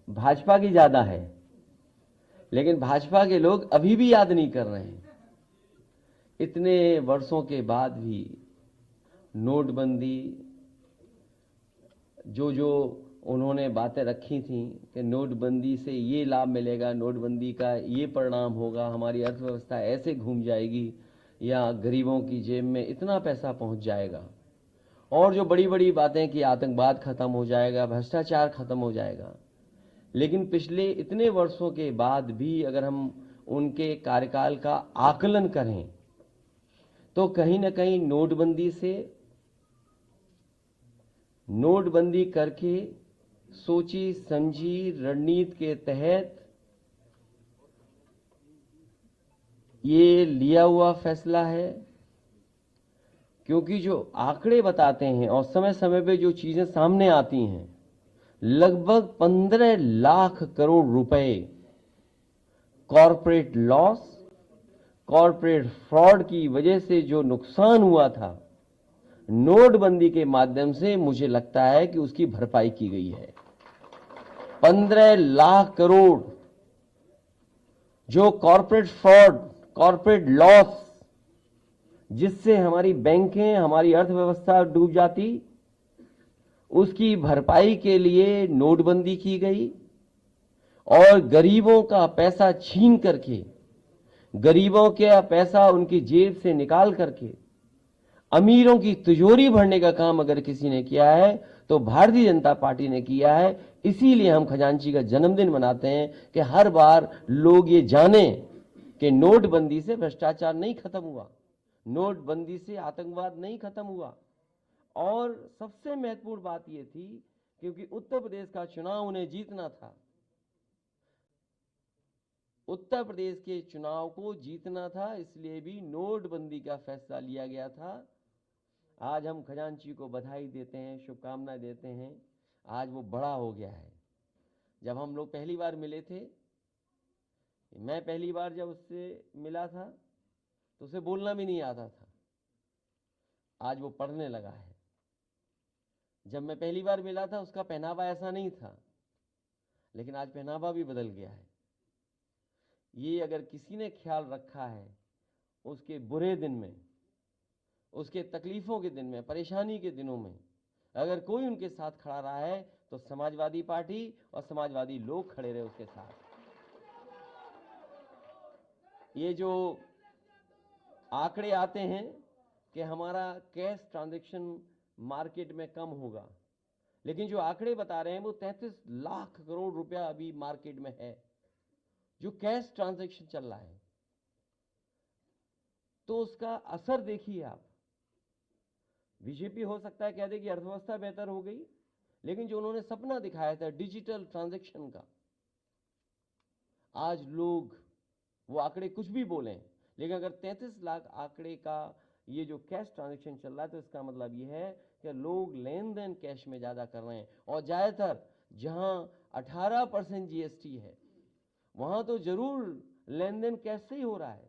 भाजपा की ज्यादा है, लेकिन भाजपा के लोग अभी भी याद नहीं कर रहे हैं। इतने वर्षों के बाद भी नोटबंदी, जो जो उन्होंने बातें रखी थी कि नोटबंदी से ये लाभ मिलेगा, नोटबंदी का ये परिणाम होगा, हमारी अर्थव्यवस्था ऐसे घूम जाएगी या गरीबों की जेब में इतना पैसा पहुंच जाएगा, और जो बड़ी बड़ी बातें कि आतंकवाद खत्म हो जाएगा, भ्रष्टाचार खत्म हो जाएगा। लेकिन पिछले इतने वर्षों के बाद भी अगर हम उनके कार्यकाल का आकलन करें तो कहीं ना कहीं नोटबंदी करके सोची समझी रणनीति के तहत ये लिया हुआ फैसला है। क्योंकि जो आंकड़े बताते हैं और समय समय पे जो चीजें सामने आती हैं, लगभग 15 लाख करोड़ रुपए कॉरपोरेट लॉस, कॉरपोरेट फ्रॉड की वजह से जो नुकसान हुआ था, नोटबंदी के माध्यम से मुझे लगता है कि उसकी भरपाई की गई है। 15 लाख करोड़ जो कॉरपोरेट फ्रॉड, कॉरपोरेट लॉस, जिससे हमारी बैंकें, हमारी अर्थव्यवस्था डूब जाती, उसकी भरपाई के लिए नोटबंदी की गई। और गरीबों का पैसा छीन करके, गरीबों का पैसा उनकी जेब से निकाल करके अमीरों की तिजोरी भरने का काम अगर किसी ने किया है तो भारतीय जनता पार्टी ने किया है। इसीलिए हम खजांची का जन्मदिन मनाते हैं कि हर बार लोग ये जाने कि नोटबंदी से भ्रष्टाचार नहीं खत्म हुआ, नोटबंदी से आतंकवाद नहीं खत्म हुआ। और सबसे महत्वपूर्ण बात यह थी, क्योंकि उत्तर प्रदेश का चुनाव उन्हें जीतना था, उत्तर प्रदेश के चुनाव को जीतना था, इसलिए भी नोटबंदी का फैसला लिया गया था। आज हम खजांची को बधाई देते हैं, शुभकामनाएं देते हैं। आज वो बड़ा हो गया है। जब हम लोग पहली बार मिले थे, मैं पहली बार जब उससे मिला था तो उसे बोलना भी नहीं आता था। आज वो पढ़ने लगा है। जब मैं पहली बार मिला था उसका पहनावा ऐसा नहीं था, लेकिन आज पहनावा भी बदल गया है। ये अगर किसी ने ख्याल रखा है उसके बुरे दिन में, उसके तकलीफों के दिन में, परेशानी के दिनों में, अगर कोई उनके साथ खड़ा रहा है तो समाजवादी पार्टी और समाजवादी लोग खड़े रहे उसके साथ। ये जो आंकड़े आते हैं कि हमारा कैश ट्रांजैक्शन मार्केट में कम होगा, लेकिन जो आंकड़े बता रहे हैं वो 33 लाख करोड़ रुपया अभी मार्केट में है जो कैश ट्रांजैक्शन चल रहा है। तो उसका असर देखिए आप। बीजेपी हो सकता है कह दे कि अर्थव्यवस्था बेहतर हो गई, लेकिन जो उन्होंने सपना दिखाया था डिजिटल ट्रांजैक्शन का, आज लोग वो आंकड़े कुछ भी बोलें, लेकिन अगर 33 लाख आंकड़े का ये जो कैश ट्रांजैक्शन चल रहा है तो इसका मतलब ये है कि लोग लेन देन कैश में ज्यादा कर रहे हैं। और ज्यादातर जहां 18% जीएसटी है वहां तो जरूर लेन देन कैश से ही हो रहा है।